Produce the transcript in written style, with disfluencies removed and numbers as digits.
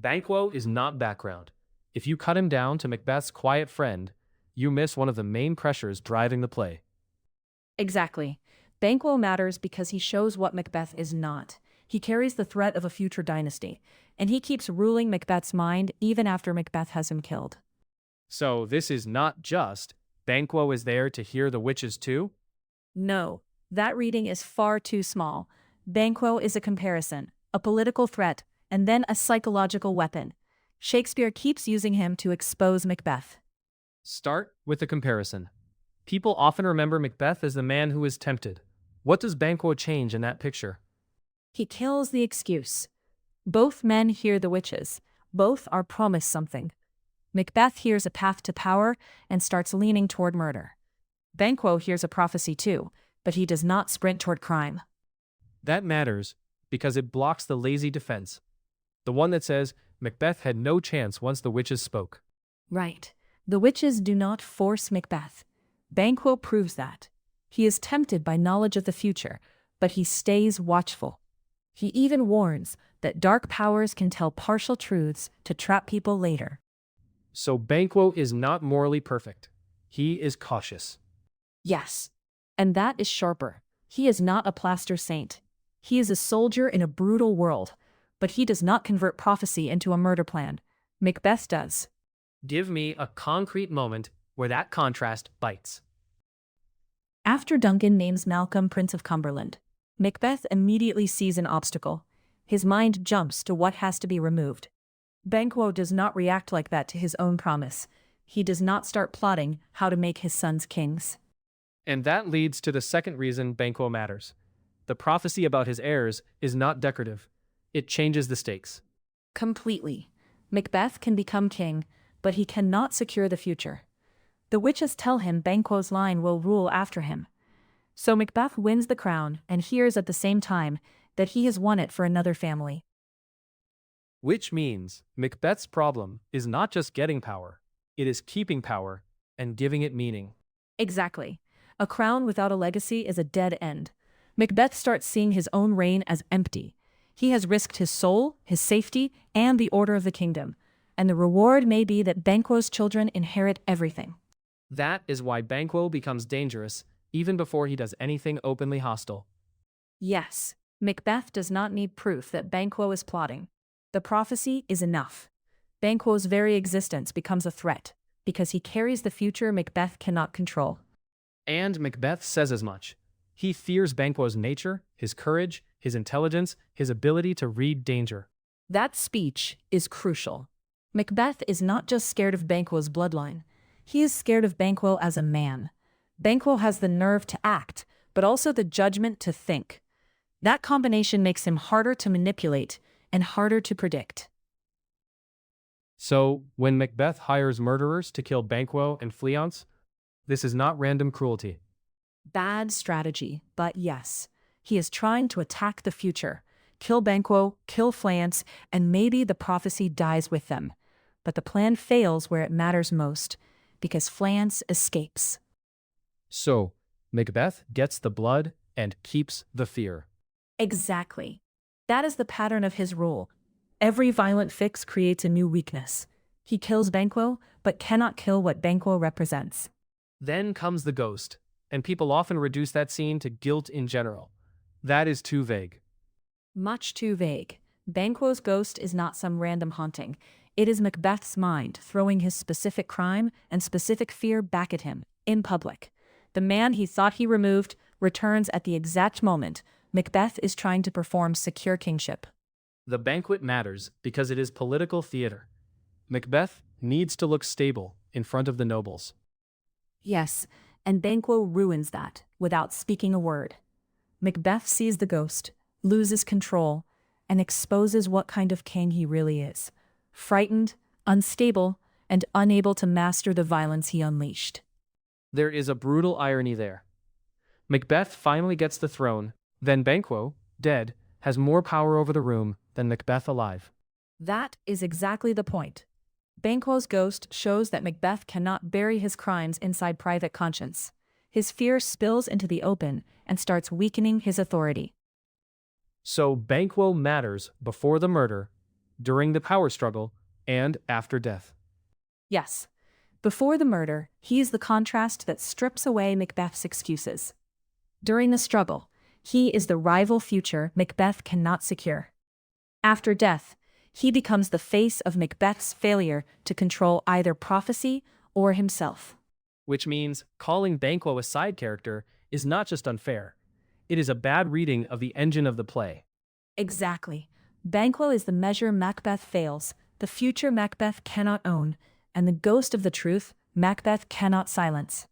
Banquo is not background. If you cut him down to Macbeth's quiet friend, you miss one of the main pressures driving the play. Exactly. Banquo matters because he shows what Macbeth is not. He carries the threat of a future dynasty, and he keeps ruling Macbeth's mind even after Macbeth has him killed. So this is not just Banquo is there to hear the witches too? No, that reading is far too small. Banquo is a comparison, a political threat, and then a psychological weapon. Shakespeare keeps using him to expose Macbeth. Start with the comparison. People often remember Macbeth as the man who is tempted. What does Banquo change in that picture? He kills the excuse. Both men hear the witches. Both are promised something. Macbeth hears a path to power and starts leaning toward murder. Banquo hears a prophecy too, but he does not sprint toward crime. That matters because it blocks the lazy defense. The one that says Macbeth had no chance once the witches spoke. Right. The witches do not force Macbeth. Banquo proves that. He is tempted by knowledge of the future, but he stays watchful. He even warns that dark powers can tell partial truths to trap people later. So Banquo is not morally perfect. He is cautious. Yes. And that is sharper. He is not a plaster saint. He is a soldier in a brutal world, but he does not convert prophecy into a murder plan. Macbeth does. Give me a concrete moment where that contrast bites. After Duncan names Malcolm Prince of Cumberland, Macbeth immediately sees an obstacle. His mind jumps to what has to be removed. Banquo does not react like that to his own promise. He does not start plotting how to make his sons kings. And that leads to the second reason Banquo matters. The prophecy about his heirs is not decorative. It changes the stakes. Completely. Macbeth can become king, but he cannot secure the future. The witches tell him Banquo's line will rule after him. So Macbeth wins the crown and hears at the same time that he has won it for another family. Which means Macbeth's problem is not just getting power, it is keeping power and giving it meaning. Exactly. A crown without a legacy is a dead end. Macbeth starts seeing his own reign as empty. He has risked his soul, his safety, and the order of the kingdom, and the reward may be that Banquo's children inherit everything. That is why Banquo becomes dangerous even before he does anything openly hostile. Yes, Macbeth does not need proof that Banquo is plotting. The prophecy is enough. Banquo's very existence becomes a threat, because he carries the future Macbeth cannot control. And Macbeth says as much. He fears Banquo's nature, his courage, his intelligence, his ability to read danger. That speech is crucial. Macbeth is not just scared of Banquo's bloodline. He is scared of Banquo as a man. Banquo has the nerve to act, but also the judgment to think. That combination makes him harder to manipulate and harder to predict. So, when Macbeth hires murderers to kill Banquo and Fleance, this is not random cruelty. Bad strategy, but yes. He is trying to attack the future. Kill Banquo, kill Fleance, and maybe the prophecy dies with them. But the plan fails where it matters most, because Fleance escapes. So, Macbeth gets the blood and keeps the fear. Exactly. That is the pattern of his rule. Every violent fix creates a new weakness. He kills Banquo, but cannot kill what Banquo represents. Then comes the ghost, and people often reduce that scene to guilt in general. That is too vague. Much too vague. Banquo's ghost is not some random haunting. It is Macbeth's mind throwing his specific crime and specific fear back at him, in public. The man he thought he removed returns at the exact moment Macbeth is trying to perform secure kingship. The banquet matters because it is political theater. Macbeth needs to look stable in front of the nobles. Yes, and Banquo ruins that without speaking a word. Macbeth sees the ghost, loses control, and exposes what kind of king he really is. Frightened, unstable, and unable to master the violence he unleashed. There is a brutal irony there. Macbeth finally gets the throne, then Banquo, dead, has more power over the room than Macbeth alive. That is exactly the point. Banquo's ghost shows that Macbeth cannot bury his crimes inside private conscience. His fear spills into the open and starts weakening his authority. So Banquo matters before the murder, during the power struggle, and after death. Yes. Before the murder, he is the contrast that strips away Macbeth's excuses. During the struggle, he is the rival future Macbeth cannot secure. After death, he becomes the face of Macbeth's failure to control either prophecy or himself. Which means calling Banquo a side character is not just unfair. It is a bad reading of the engine of the play. Exactly. Banquo is the measure Macbeth fails, the future Macbeth cannot own, and the ghost of the truth Macbeth cannot silence.